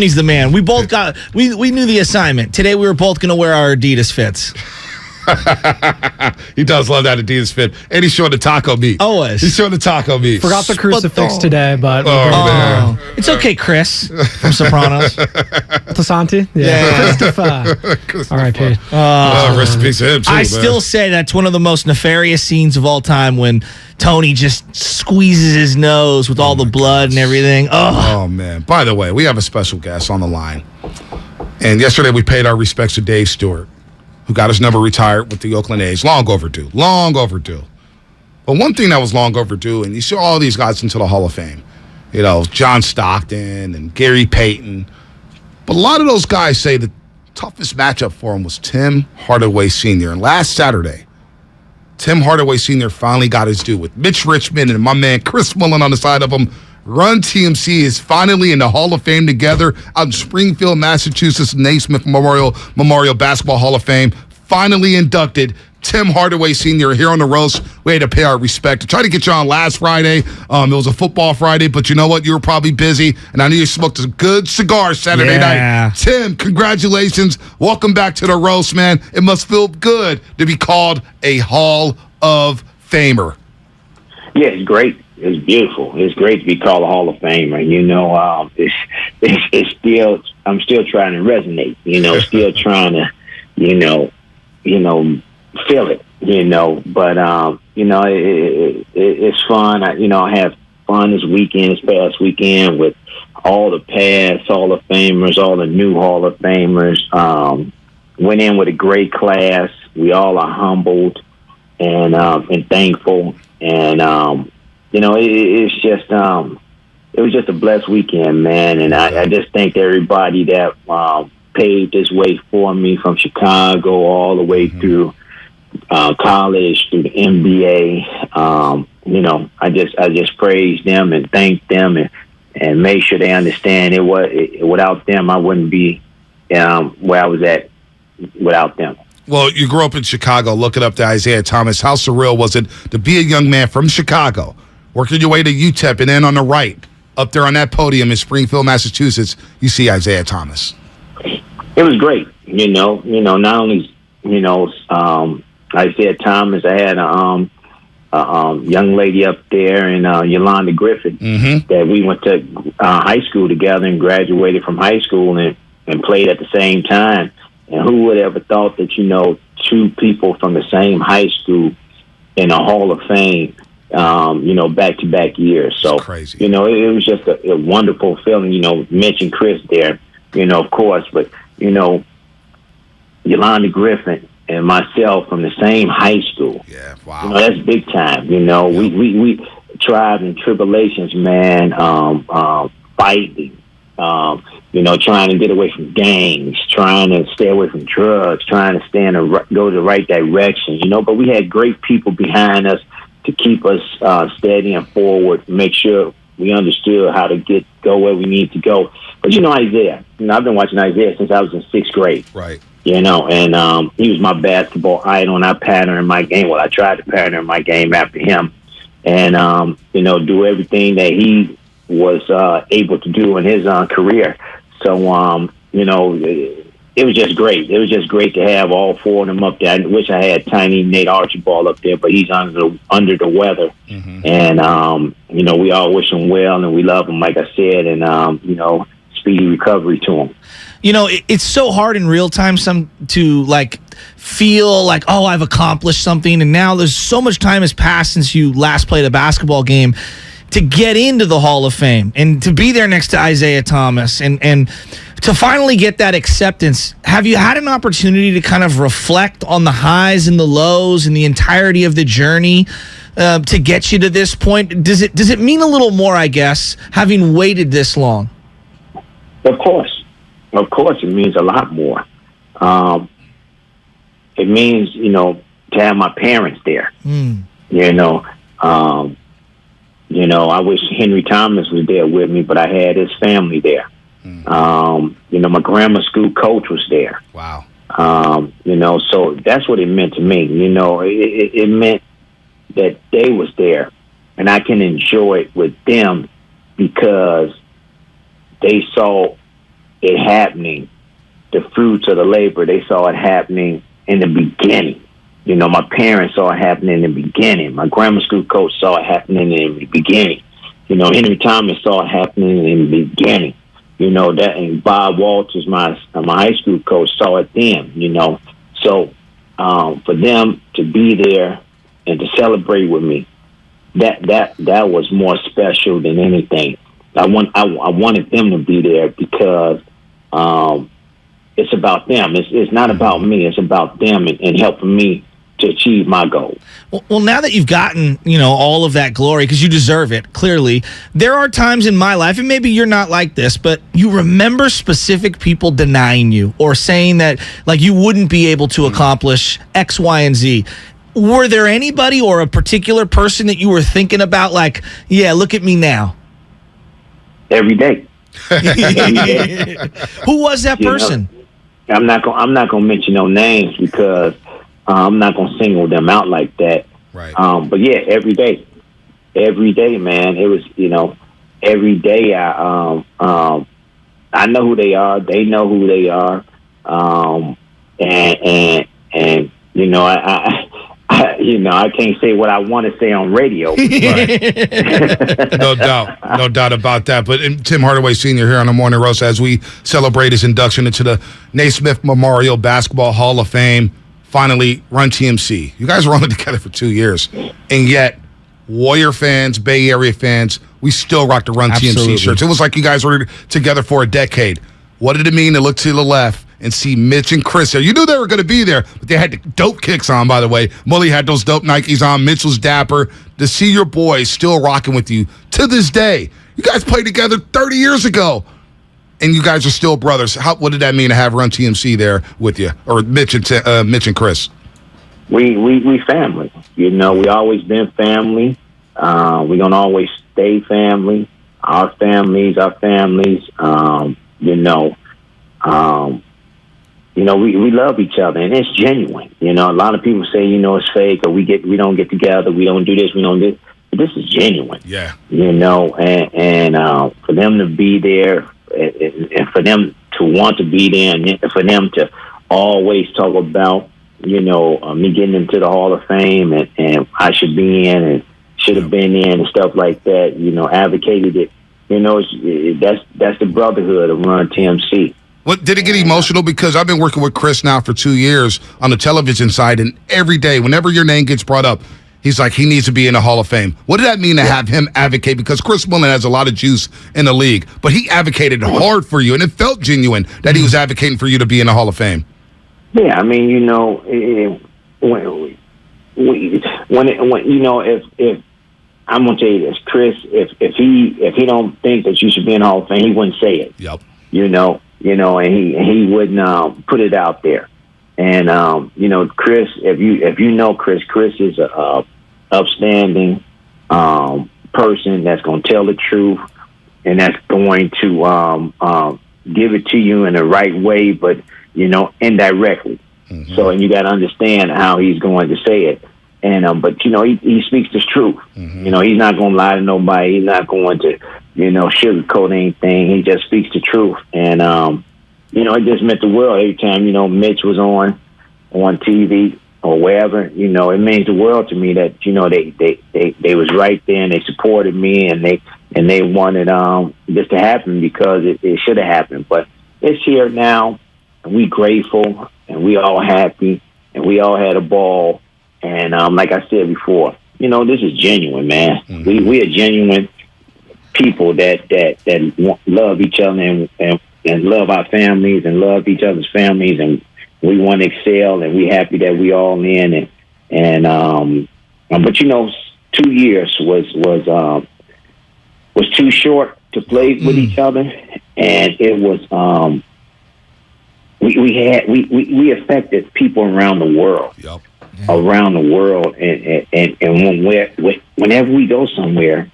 He's the man. We both got. We knew the assignment. Today we were both going to wear our Adidas fits. He does love that Adidas fit, and he's showing the taco meat. Always. He's showing the taco meat. Forgot the crucifix today, but man. It's okay, Chris from Sopranos. Tasanti, Christopher. R.I.P. Rest in peace to him too. I still say that's one of the most nefarious scenes of all time when Tony just squeezes his nose with all the blood and everything. Oh man! By the way, we have a special guest on the line, and yesterday we paid our respects to Dave Stewart, who got his number retired with the Oakland A's. Long overdue. But one thing that was long overdue, and you see all these guys into the Hall of Fame, you know, John Stockton and Gary Payton. But a lot of those guys say the toughest matchup for him was Tim Hardaway Sr. And last Saturday, Tim Hardaway Sr. finally got his due with Mitch Richmond and my man Chris Mullen on the side of him. Run TMC is finally in the Hall of Fame together out in Springfield, Massachusetts, Naismith Memorial Basketball Hall of Fame. Finally inducted Tim Hardaway Sr. here on the roast. We had to pay our respect. I tried to get you on last Friday. It was a football Friday, but you know what? You were probably busy, and I knew you smoked a good cigar Saturday night. Tim, congratulations. Welcome back to the roast, man. It must feel good to be called a Hall of Famer. Yeah, it's great. It's beautiful. It's great to be called a Hall of Famer. You know, it's still, I'm still trying to resonate. You know, still trying to, you know, feel it. You know, but you know, it's fun. I had fun this past weekend with all the past Hall of Famers, all the new Hall of Famers. Went in with a great class. We all are humbled and thankful. And you know, it was just a blessed weekend, man. And I just thank everybody that paved this way for me from Chicago all the way through college, through the NBA. You know, I just praise them and thank them and make sure they understand without them, I wouldn't be where I was at without them. Well, you grew up in Chicago. Look it up to Isaiah Thomas. How surreal was it to be a young man from Chicago, working your way to UTEP, and then on the right, up there on that podium in Springfield, Massachusetts, you see Isaiah Thomas? It was great. You know, not only, Isaiah Thomas, I had a young lady up there, and Yolanda Griffin, that we went to high school together and graduated from high school and played at the same time. And who would ever thought that, you know, two people from the same high school in a Hall of Fame, you know, back-to-back years. So, crazy. You know, it was just a wonderful feeling. You know, mention Chris there, you know, of course, but, you know, Yolanda Griffin and myself from the same high school. Yeah, wow. You know, that's big time. You know, we tried in tribulations, man, fighting. You know, trying to get away from gangs, trying to stay away from drugs, trying to go the right direction, you know. But we had great people behind us to keep us steady and forward, make sure we understood how to go where we need to go. But, you know, Isaiah, you know, I've been watching Isaiah since I was in 6th grade. Right. You know, and he was my basketball idol, and I patterned my game. Well, I tried to pattern my game after him and, you know, do everything that he was able to do in his career. So, you know, it was just great. It was just great to have all four of them up there. I wish I had tiny Nate Archibald up there, but he's under the weather. And, you know, we all wish him well, and we love him, like I said, and, you know, speedy recovery to him. You know, it's so hard in real time to, like, feel like, oh, I've accomplished something, and now there's so much time has passed since you last played a basketball game to get into the Hall of Fame and to be there next to Isaiah Thomas and to finally get that acceptance. Have you had an opportunity to kind of reflect on the highs and the lows and the entirety of the journey to get you to this point? Does it mean a little more, I guess, having waited this long? Of course, it means a lot more. It means, you know, to have my parents there. You know, you know, I wish Henry Thomas was there with me, but I had his family there. You know, my grammar school coach was there. Wow. You know, so that's what it meant to me. You know, it meant that they was there, and I can enjoy it with them because they saw it happening, the fruits of the labor. They saw it happening in the beginning. You know, my parents saw it happening in the beginning. My grammar school coach saw it happening in the beginning. You know, Henry Thomas saw it happening in the beginning. You know, that, and Bob Walters, my high school coach, saw it then, you know. So for them to be there and to celebrate with me, that was more special than anything. I wanted them to be there because it's about them. It's not about me. It's about them and helping me to achieve my goal. Well, now that you've gotten, all of that glory, because you deserve it, clearly, there are times in my life, and maybe you're not like this, but you remember specific people denying you or saying that, like, you wouldn't be able to accomplish X, Y, and Z. Were there anybody or a particular person that you were thinking about, like, yeah, look at me now? Every day. Who was that person? I'm not gonna mention no names because I'm not gonna single them out like that. Right. But yeah, every day, man. It was, every day. I know who they are. They know who they are. I can't say what I want to say on radio. Right. No doubt about that. But Tim Hardaway Sr. here on the Morning Roast as we celebrate his induction into the Naismith Memorial Basketball Hall of Fame. Finally, Run TMC. You guys were only together for 2 years, and yet Warrior fans, Bay Area fans, we still rock the Run TMC shirts. It was like you guys were together for a decade. What did it mean to look to the left and see Mitch and Chris there? You knew they were going to be there, but they had the dope kicks on, by the way. Mully had those dope Nikes on. Mitch was dapper. To see your boys still rocking with you to this day. You guys played together 30 years ago, and you guys are still brothers. What did that mean to have Run TMC there with you, or Mitch and Chris? We family. We always been family. We're going to always stay family. Our families. We love each other, and it's genuine. A lot of people say, it's fake, or we don't get together, we don't do this, we don't do this. But this is genuine. Yeah. And for them to be there, and for them to want to be there, and for them to always talk about, me getting into the Hall of Fame, and I should be in, and should have been in, and stuff like that. Advocated it. That's the brotherhood of Run TMC. What did it get emotional? Because I've been working with Chris now for 2 years on the television side, and every day, whenever your name gets brought up, he's like, he needs to be in the Hall of Fame. What did that mean to have him advocate? Because Chris Mullen has a lot of juice in the league, but he advocated hard for you, and it felt genuine that he was advocating for you to be in the Hall of Fame. Yeah, I mean, if I'm gonna tell you this, Chris, if he don't think that you should be in the Hall of Fame, he wouldn't say it. Yep. And he wouldn't put it out there. And Chris, if you know Chris is a upstanding person that's going to tell the truth, and that's going to give it to you in the right way, but indirectly. Mm-hmm. So, and you got to understand how he's going to say it. And but he speaks the truth. Mm-hmm. He's not going to lie to nobody. He's not going to sugarcoat anything. He just speaks the truth. And it just meant the world every time Mitch was on TV or wherever. It means the world to me that they was right there, and they supported me, and they wanted this to happen because it should have happened. But it's here now, and we grateful, and we all happy, and we all had a ball. And like I said before, this is genuine, man. Mm-hmm. We are genuine people that love each other and love our families and love each other's families, and we want to excel, and we happy that we all in. But 2 years was too short to play with each other, and it was we affected people around the world. Yep. Around the world, and whenever we go somewhere,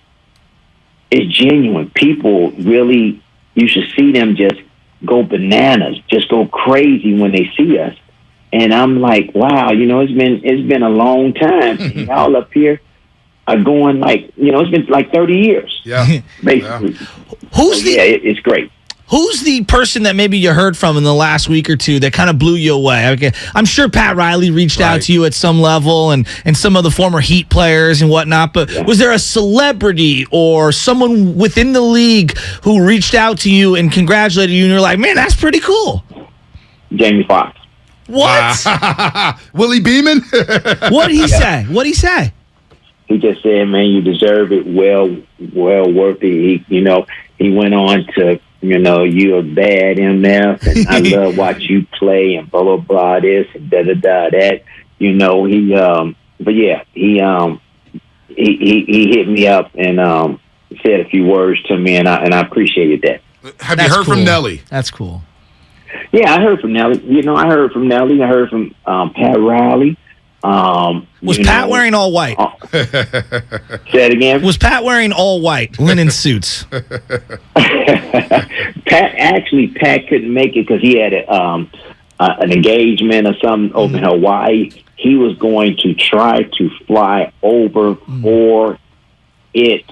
it's genuine. People really, you should see them just go bananas, just go crazy when they see us. And I'm like, wow, it's been a long time. Y'all up here are going it's been like 30 years. Yeah, basically. Yeah. It's great. Who's the person that maybe you heard from in the last week or two that kind of blew you away? Okay, I'm sure Pat Riley reached out to you at some level and some of the former Heat players and whatnot, but was there a celebrity or someone within the league who reached out to you and congratulated you and you're like, man, that's pretty cool? Jamie Foxx. What? Willie Beeman? What'd he say? What'd he say? He just said, man, you deserve it. Well worth it. He went on to, you're a bad MF, and I love watch you play, and blah, blah, blah, this, and da-da-da, that. He hit me up and said a few words to me, and I appreciated that. Have you heard from Nelly? That's cool. Yeah, I heard from Nelly. I heard from Nelly. I heard from Pat Riley. Was Pat wearing all white? Say it again. Was Pat wearing all white linen suits? Pat couldn't make it because he had an engagement or something over in Hawaii. He was going to try to fly over for it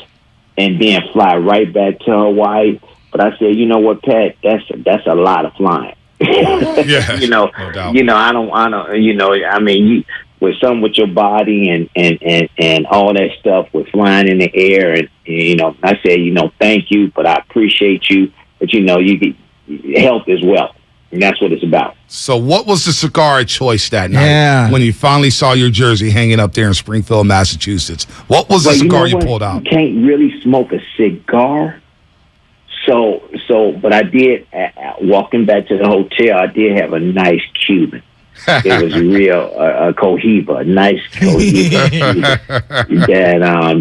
and then fly right back to Hawaii. But I said, you know what, Pat, that's a lot of flying. Yeah, no doubt. With something with your body and all that stuff with flying in the air, and I said, thank you, but I appreciate you, but you get health as well, and that's what it's about. So, what was the cigar choice that night when you finally saw your jersey hanging up there in Springfield, Massachusetts? What was the cigar you pulled out? You can't really smoke a cigar, but I did. Walking back to the hotel, I did have a nice Cuban. It was real Cohiba, a nice Cohiba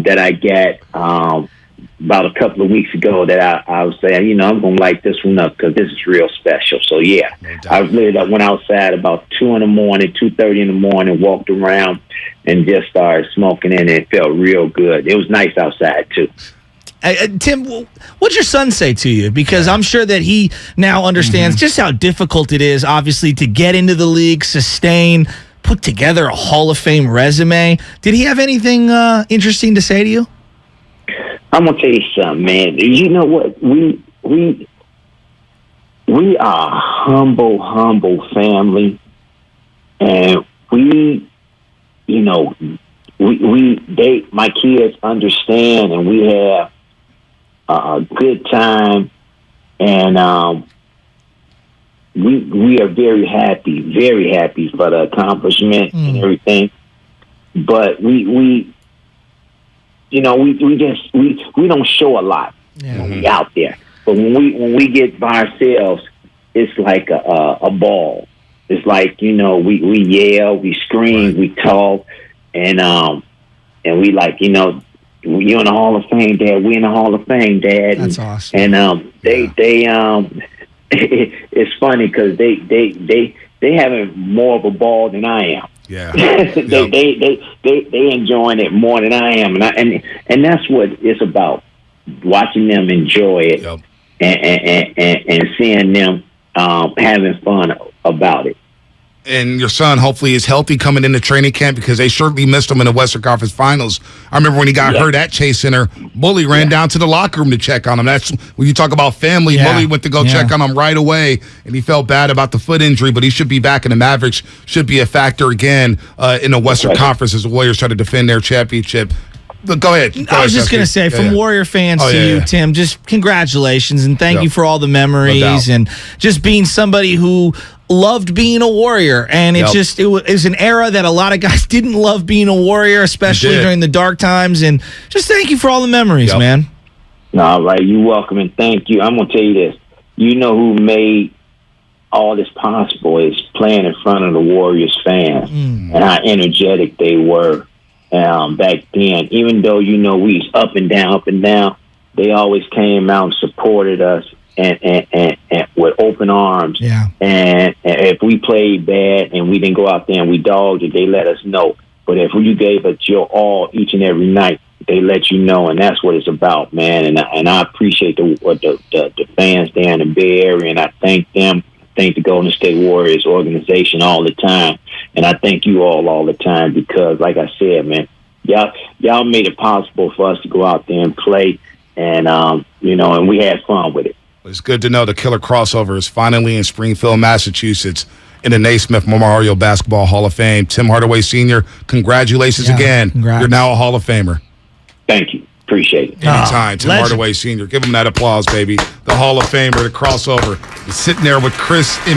that I got about a couple of weeks ago. That I was saying, I'm gonna light this one up because this is real special. So I went outside about 2:30 in the morning, walked around, and just started smoking, and it felt real good. It was nice outside too. Tim, what'd your son say to you? Because I'm sure that he now understands just how difficult it is, obviously, to get into the league, sustain, put together a Hall of Fame resume. Did he have anything interesting to say to you? I'm gonna tell you something, man. You know what? We are a humble family, and my kids understand, and we have a good time, and we are very happy for the accomplishment and everything. But we don't show a lot when we out there. But when we get by ourselves, it's like a ball. It's like we yell, we scream, we talk, and we like you're in the Hall of Fame, Dad. We in the Hall of Fame, Dad. That's awesome. And it's funny because they having more of a ball than I am. Yeah. they enjoying it more than I am, and that's what it's about. Watching them enjoy it and seeing them having fun about it. And your son hopefully is healthy coming into training camp because they certainly missed him in the Western Conference Finals. I remember when he got hurt at Chase Center, Bully ran down to the locker room to check on him. That's when you talk about family. Bully went to go check on him right away, and he felt bad about the foot injury, but he should be back, and the Mavericks should be a factor again in the Western Conference as the Warriors try to defend their championship. But go ahead. I was just going to say, from Warrior fans to you, Tim, just congratulations and thank you for all the memories and just being somebody who loved being a Warrior. And it was an era that a lot of guys didn't love being a Warrior, especially during the dark times. And just thank you for all the memories, man. All right. You're welcome, and thank you. I'm going to tell you this. You know who made all this possible is playing in front of the Warriors fans and how energetic they were. Back then, even though we was up and down, they always came out and supported us and with open arms. Yeah. And if we played bad and we didn't go out there and we dogged it, they let us know. But if you gave it your all each and every night, they let you know, and that's what it's about, man. And I appreciate the fans there in the Bay Area, and I thank them. Thank the Golden State Warriors organization all the time, and I thank you all the time because, like I said, man, y'all made it possible for us to go out there and play, and and we had fun with it. It's good to know the killer crossover is finally in Springfield, Massachusetts, in the Naismith Memorial Basketball Hall of Fame. Tim Hardaway Sr., congratulations again. Congrats. You're now a Hall of Famer. Thank you. Appreciate it. Anytime, Tim legend. Hardaway Sr. Give him that applause, baby. The Hall of Famer, the crossover. He's sitting there with Chris